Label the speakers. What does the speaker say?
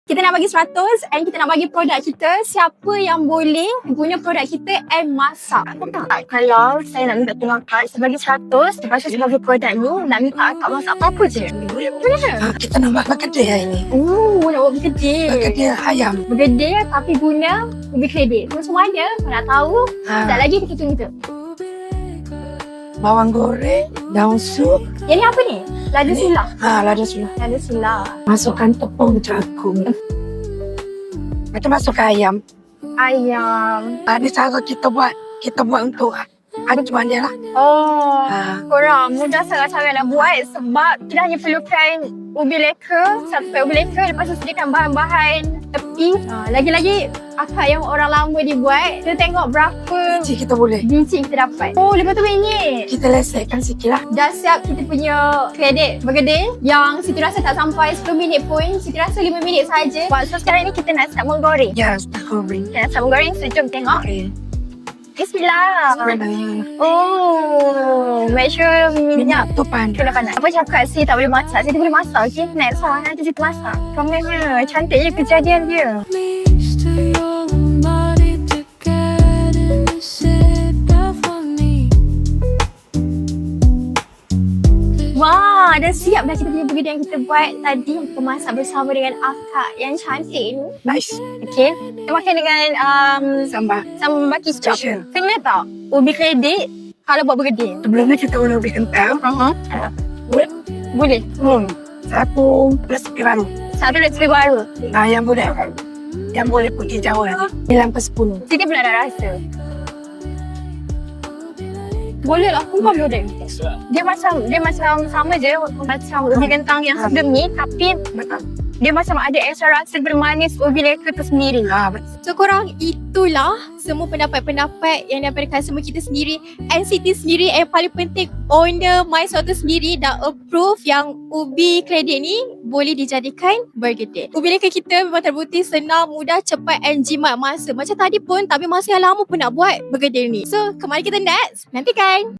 Speaker 1: Kita nak bagi 100 and kita nak bagi produk kita. Siapa yang boleh guna produk kita and masak? Aku tak. Kalau saya nak minta tolong akak, saya bagi 100. Lepas tu saya bagi produk ni, nak minta akak masak apa-apa je. Boleh?
Speaker 2: Kita nak buat bergedil hari ni.
Speaker 1: Nak buat bergedil.
Speaker 2: Bergedil ayam.
Speaker 1: Bergedil tapi guna ubi kredit. Macam mana? Kau nak tahu? Sekejap lagi kita tunggu tu.
Speaker 2: Bawang goreng, daun sup.
Speaker 1: Yang ni apa ni? Lada sila.
Speaker 2: Lada sulah.
Speaker 1: Lada sila.
Speaker 2: Masukkan tepung jagung. Lepas tu masukkan ayam.
Speaker 1: Ayam.
Speaker 2: Ni cara kita buat untuk ada cuma dia lah.
Speaker 1: Korang mudah sangat cara nak buat sebab kita hanya perlukan ubi leka, satu paket ubi leka, lepas tu sediakan bahan-bahan tepi. Lagi-lagi akak yang orang lama dibuat, kita tengok berapa
Speaker 2: Biji kita boleh.
Speaker 1: biji kita dapat. Lepas tu ini
Speaker 2: Kita lesekkan sikit lah.
Speaker 1: dah siap kita punya kredit bergedil yang Siti rasa tak sampai 10 minit pun. Siti rasa 5 minit saja. So sekarang ni kita nak start menggoreng.
Speaker 2: Ya, kita goreng.
Speaker 1: Kita nak start menggoreng, so jom tengok.
Speaker 2: Okay.
Speaker 1: Bismillah. Make sure minyak
Speaker 2: tu panas.
Speaker 1: kena panas. Apa cakap saya tak boleh masak? Saya tak boleh masak. Okay, next one nanti kita masak. Kamera cantik je kejadian dia. Wah, dah siap dah kita punya bergedil yang kita buat tadi. Kita masak bersama dengan akak yang cantik ni.
Speaker 2: Nice.
Speaker 1: Okay, kita makan dengan
Speaker 2: Sambal.
Speaker 1: sambal kicap.
Speaker 2: Special.
Speaker 1: Kena tak? Ubi kredit kalau buat bergedil.
Speaker 2: Sebelumnya kita boleh ubi kentang.
Speaker 1: Boleh.
Speaker 2: Satu plus gram.
Speaker 1: Satu resipi baru.
Speaker 2: Yang boleh putih Jawa. 9/10.
Speaker 1: Siti pernah ada rasa. Boleh lah, aku boleh. Dia macam sama je macam ubi kentang yang sebelum ni, tapi dia macam ada extra rasa bermanis ubi leka tu sendiri. So korang, itulah semua pendapat-pendapat yang daripada customer kita sendiri, NCT sendiri, and paling penting owner My Soto sendiri dah approve yang ubi kredit ni boleh dijadikan bergedil. Ubi leka kita memang terbukti senang, mudah, cepat and jimat masa. Macam tadi pun tak ambil masa yang lama pun nak buat bergedil ni. So kemana kita next? Nantikan.